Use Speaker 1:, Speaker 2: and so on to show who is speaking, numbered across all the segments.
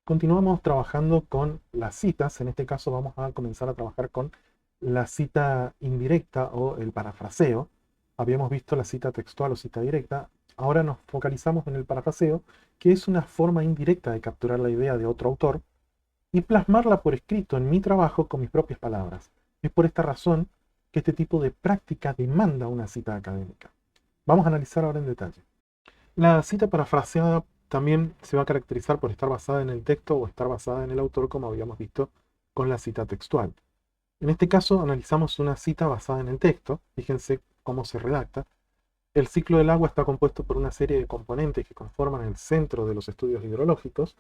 Speaker 1: Continuamos trabajando con las citas. En este caso vamos a comenzar a trabajar con la cita indirecta o el parafraseo. Habíamos visto la cita textual o cita directa. Ahora nos focalizamos en el parafraseo, que es una forma indirecta de capturar la idea de otro autor y plasmarla por escrito en mi trabajo con mis propias palabras. Es por esta razón que este tipo de práctica demanda una cita académica. Vamos a analizar ahora en detalle. La cita parafraseada también se va a caracterizar por estar basada en el texto o estar basada en el autor, como habíamos visto con la cita textual. En este caso analizamos una cita basada en el texto. Fíjense cómo se redacta. El ciclo del agua está compuesto por una serie de componentes que conforman el centro de los estudios hidrológicos.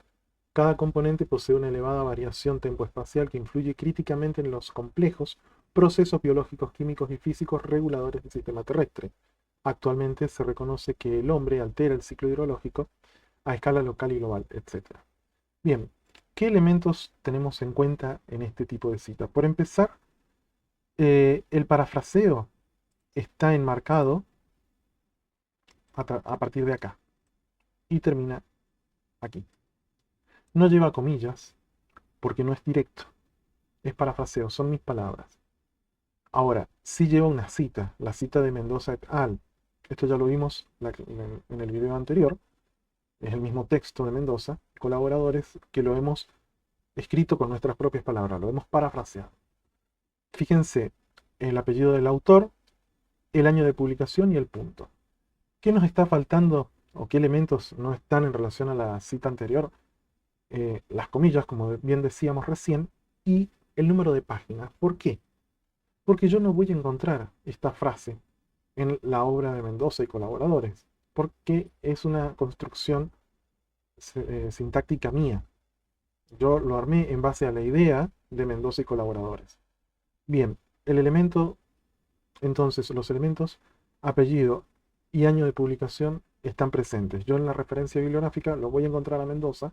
Speaker 1: Cada componente posee una elevada variación tempoespacial que influye críticamente en los complejos procesos biológicos, químicos y físicos reguladores del sistema terrestre. Actualmente se reconoce que el hombre altera el ciclo hidrológico a escala local y global, etc. Bien, ¿qué elementos tenemos en cuenta en este tipo de cita? Por empezar, el parafraseo está enmarcado a partir de acá y termina aquí. No lleva comillas porque no es directo, es parafraseo, son mis palabras. Ahora, sí lleva una cita, la cita de Mendoza et al. Esto ya lo vimos en el video anterior. Es el mismo texto de Mendoza, colaboradores, que lo hemos escrito con nuestras propias palabras, lo hemos parafraseado. Fíjense el apellido del autor, el año de publicación y el punto. ¿Qué nos está faltando o qué elementos no están en relación a la cita anterior? Las comillas, como bien decíamos recién, y el número de páginas. ¿Por qué? Porque yo no voy a encontrar esta frase en la obra de Mendoza y colaboradores, porque es una construcción sintáctica mía. Yo lo armé en base a la idea de Mendoza y colaboradores. Bien, el elemento, entonces, los elementos apellido y año de publicación están presentes. Yo en la referencia bibliográfica lo voy a encontrar a Mendoza,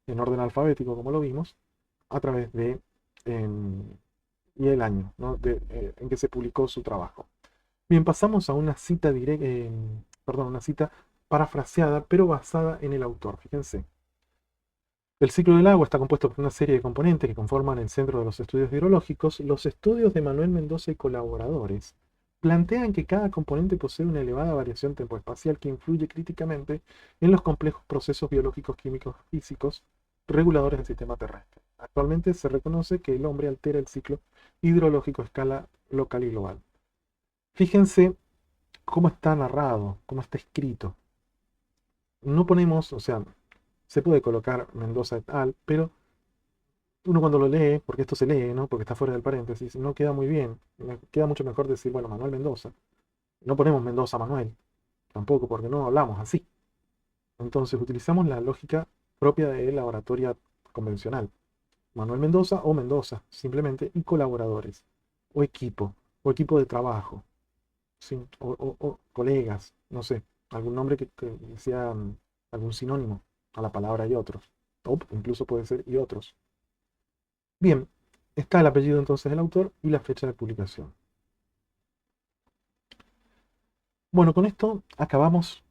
Speaker 1: en orden alfabético, como lo vimos, a través de y el año, ¿no? En que se publicó su trabajo. Bien, pasamos a una cita directa, perdón, una cita parafraseada, pero basada en el autor. Fíjense. El ciclo del agua está compuesto por una serie de componentes que conforman el centro de los estudios hidrológicos. Los estudios de Manuel Mendoza y colaboradores plantean que cada componente posee una elevada variación tempoespacial que influye críticamente en los complejos procesos biológicos, químicos, físicos, reguladores del sistema terrestre. Actualmente se reconoce que el hombre altera el ciclo hidrológico a escala local y global. Fíjense cómo está narrado, cómo está escrito. No ponemos, o sea, se puede colocar Mendoza et al, pero uno cuando lo lee, porque esto se lee, ¿no? Porque está fuera del paréntesis, no queda muy bien. Queda mucho mejor decir, bueno, Manuel Mendoza. No ponemos Mendoza Manuel, tampoco, porque no hablamos así. Entonces utilizamos la lógica propia de la oratoria convencional. Manuel Mendoza o Mendoza, simplemente, y colaboradores, o equipo de trabajo, ¿sí? O colegas, no sé, algún nombre que sea algún sinónimo a la palabra y otros. O incluso puede ser y otros. Bien, está el apellido entonces del autor y la fecha de publicación. Bueno, con esto acabamos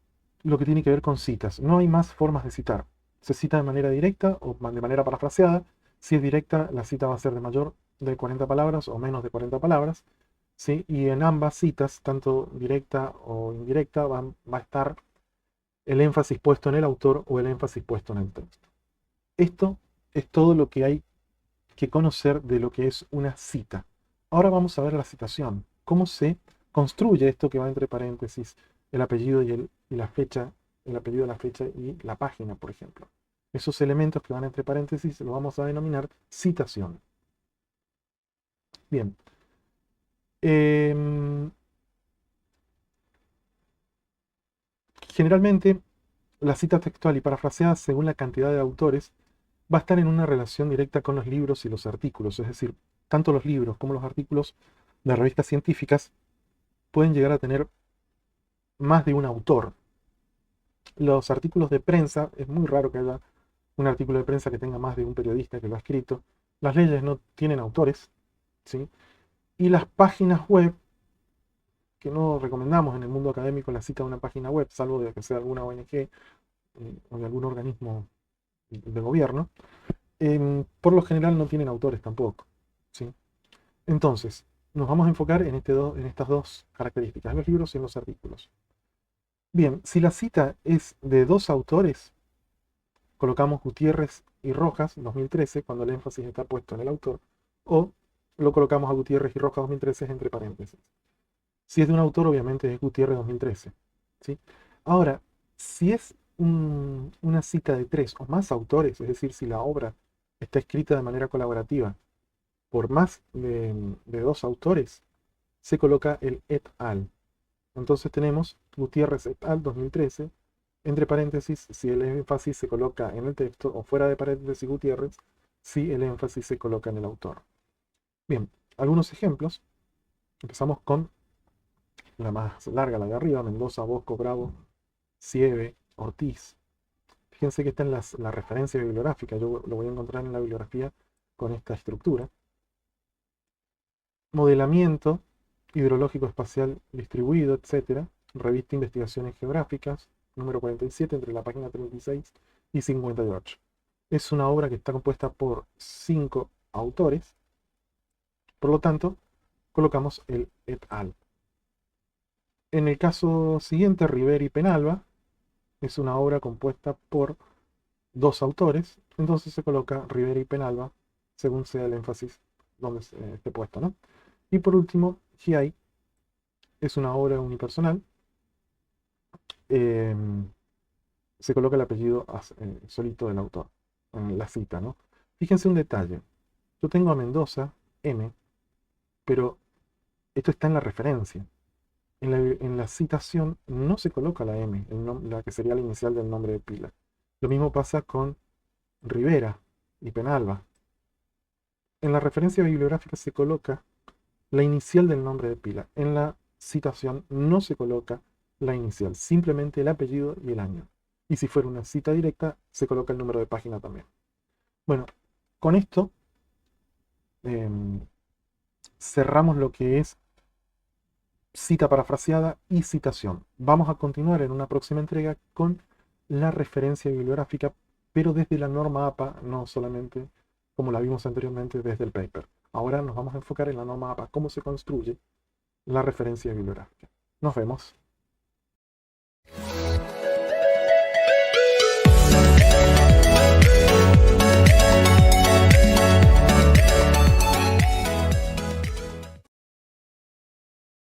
Speaker 1: lo que tiene que ver con citas. No hay más formas de citar. Se cita de manera directa o de manera parafraseada. Si es directa, la cita va a ser de mayor de 40 palabras o menos de 40 palabras. ¿Sí? Y en ambas citas, tanto directa o indirecta, va a estar el énfasis puesto en el autor o el énfasis puesto en el texto. Esto es todo lo que hay que conocer de lo que es una cita. Ahora vamos a ver la citación. ¿Cómo se construye esto que va entre paréntesis, el apellido y la fecha, el apellido, la fecha y la página, por ejemplo? Esos elementos que van entre paréntesis lo vamos a denominar citación. Bien. Generalmente, la cita textual y parafraseada según la cantidad de autores va a estar en una relación directa con los libros y los artículos, es decir, tanto los libros como los artículos de revistas científicas pueden llegar a tener más de un autor. Los artículos de prensa, es muy raro que haya un artículo de prensa que tenga más de un periodista que lo ha escrito. Las leyes no tienen autores, ¿sí? Y las páginas web, que no recomendamos en el mundo académico la cita de una página web, salvo de que sea alguna ONG o de algún organismo de gobierno, por lo general no tienen autores tampoco, ¿sí? Entonces, nos vamos a enfocar en estas dos características, los libros y en los artículos. Bien, si la cita es de dos autores, colocamos Gutiérrez y Rojas 2013 cuando el énfasis está puesto en el autor, o lo colocamos a Gutiérrez y Rojas 2013 entre paréntesis. Si es de un autor, obviamente es Gutiérrez 2013, ¿sí? Ahora, si es una cita de tres o más autores, es decir, si la obra está escrita de manera colaborativa por más de dos autores, se coloca el et al. Entonces tenemos Gutiérrez et al 2013, entre paréntesis, si el énfasis se coloca en el texto, o fuera de paréntesis Gutiérrez, si el énfasis se coloca en el autor. Bien, algunos ejemplos. Empezamos con la más larga, la de arriba: Mendoza, Bosco, Bravo, Sieve, Ortiz. Fíjense que está en la referencia bibliográfica, yo lo voy a encontrar en la bibliografía con esta estructura. Modelamiento hidrológico espacial distribuido, etc. Revista Investigaciones Geográficas, número 47, entre la página 36 y 58. Es una obra que está compuesta por 5 autores, por lo tanto, colocamos el et al. En el caso siguiente, Rivera y Penalba, es una obra compuesta por 2 autores, entonces se coloca Rivera y Penalba, según sea el énfasis donde esté puesto, ¿no? Y por último, Giai es una obra unipersonal, eh, se coloca el apellido solito del autor, en la cita, ¿no? Fíjense un detalle. Yo tengo a Mendoza, M, pero esto está en la referencia. En la citación no se coloca la M, la que sería la inicial del nombre de pila. Lo mismo pasa con Rivera y Penalba. En la referencia bibliográfica se coloca la inicial del nombre de pila. En la citación no se coloca la inicial, simplemente el apellido y el año. Y si fuera una cita directa, se coloca el número de página también. Bueno, con esto em, cerramos lo que es cita parafraseada y citación. Vamos a continuar en una próxima entrega con la referencia bibliográfica, pero desde la norma APA, no solamente como la vimos anteriormente desde el paper. Ahora nos vamos a enfocar en la norma APA, cómo se construye la referencia bibliográfica. Nos vemos.